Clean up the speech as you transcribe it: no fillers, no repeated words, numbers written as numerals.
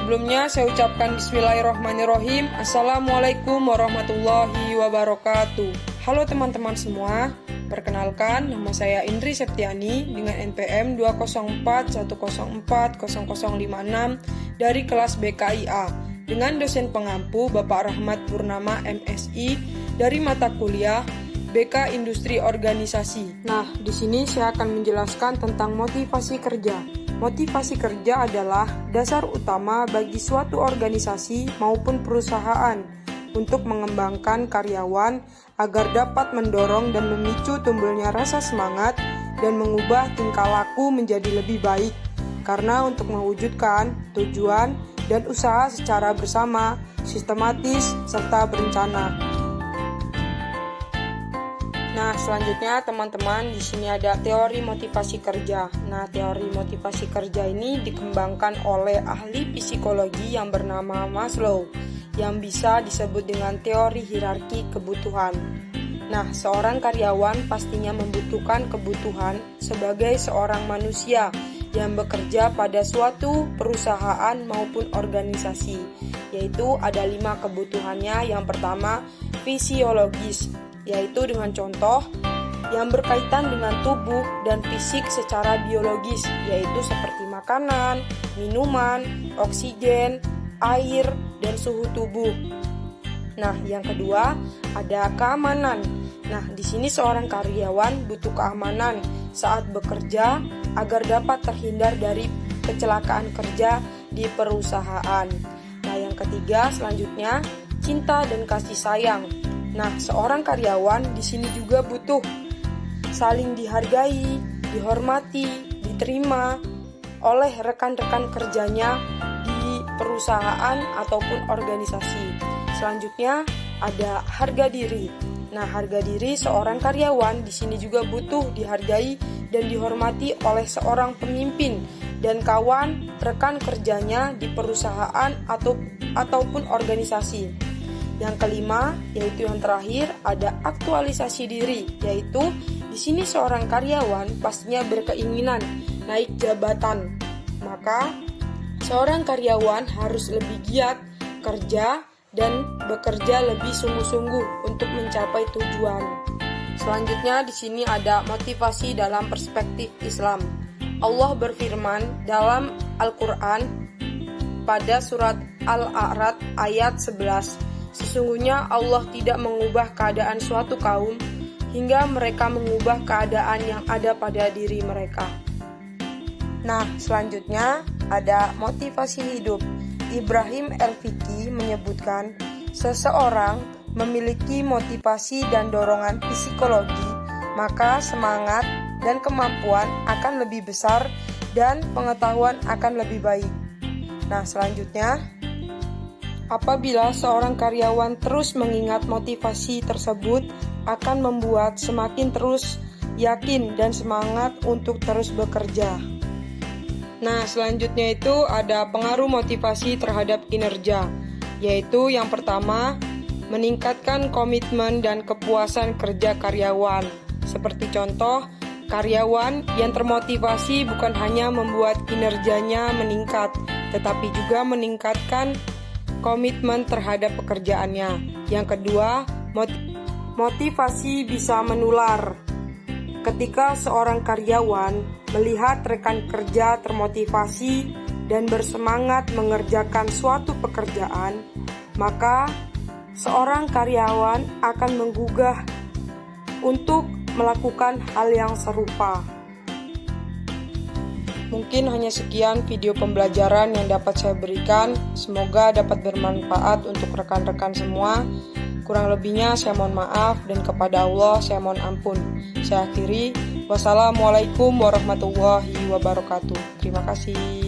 Sebelumnya saya ucapkan bismillahirrahmanirrahim. Assalamualaikum warahmatullahi wabarakatuh. Halo teman-teman semua, perkenalkan nama saya Indri Septiani dengan NPM 20410400056 dari kelas BKIA dengan dosen pengampu Bapak Rahmat Purnama MSI dari mata kuliah BK Industri Organisasi. Nah, di sini saya akan menjelaskan tentang motivasi kerja. Motivasi kerja adalah dasar utama bagi suatu organisasi maupun perusahaan untuk mengembangkan karyawan agar dapat mendorong dan memicu tumbuhnya rasa semangat dan mengubah tingkah laku menjadi lebih baik. Karena untuk mewujudkan tujuan dan usaha secara bersama, sistematis, serta berencana. Nah, selanjutnya teman-teman, di sini ada teori motivasi kerja. Nah, teori motivasi kerja ini dikembangkan oleh ahli psikologi yang bernama Maslow, yang bisa disebut dengan teori hierarki kebutuhan. Nah, seorang karyawan pastinya membutuhkan kebutuhan sebagai seorang manusia yang bekerja pada suatu perusahaan maupun organisasi, yaitu ada 5 kebutuhannya. Yang pertama, fisiologis, yaitu dengan contoh yang berkaitan dengan tubuh dan fisik secara biologis, yaitu seperti makanan, minuman, oksigen, air, dan suhu tubuh. Nah, yang kedua ada keamanan. Nah, di sini seorang karyawan butuh keamanan saat bekerja agar dapat terhindar dari kecelakaan kerja di perusahaan. Nah, yang ketiga selanjutnya cinta dan kasih sayang. Nah, seorang karyawan di sini juga butuh saling dihargai, dihormati, diterima oleh rekan-rekan kerjanya di perusahaan ataupun organisasi. Selanjutnya ada harga diri. Nah, harga diri seorang karyawan di sini juga butuh dihargai dan dihormati oleh seorang pemimpin dan kawan rekan kerjanya di perusahaan ataupun organisasi. Yang kelima, yaitu yang terakhir, ada aktualisasi diri, yaitu di sini seorang karyawan pastinya berkeinginan naik jabatan. Maka, seorang karyawan harus lebih giat kerja dan bekerja lebih sungguh-sungguh untuk mencapai tujuan. Selanjutnya di sini ada motivasi dalam perspektif Islam. Allah berfirman dalam Al-Qur'an pada surat Al-A'raf ayat 11. Sesungguhnya Allah tidak mengubah keadaan suatu kaum hingga mereka mengubah keadaan yang ada pada diri mereka. Nah, selanjutnya ada motivasi hidup. Ibrahim El-Fiqi menyebutkan seseorang memiliki motivasi dan dorongan psikologi, maka semangat dan kemampuan akan lebih besar dan pengetahuan akan lebih baik. Nah, selanjutnya apabila seorang karyawan terus mengingat motivasi tersebut akan membuat semakin terus yakin dan semangat untuk terus bekerja. Nah, selanjutnya itu ada pengaruh motivasi terhadap kinerja, yaitu yang pertama, meningkatkan komitmen dan kepuasan kerja karyawan. Seperti contoh, karyawan yang termotivasi bukan hanya membuat kinerjanya meningkat, tetapi juga meningkatkan komitmen terhadap pekerjaannya. Yang kedua, motivasi bisa menular. Ketika seorang karyawan melihat rekan kerja termotivasi dan bersemangat mengerjakan suatu pekerjaan, maka seorang karyawan akan menggugah untuk melakukan hal yang serupa. Mungkin hanya sekian video pembelajaran yang dapat saya berikan. Semoga dapat bermanfaat untuk rekan-rekan semua. Kurang lebihnya saya mohon maaf dan kepada Allah saya mohon ampun. Saya akhiri. Wassalamualaikum warahmatullahi wabarakatuh. Terima kasih.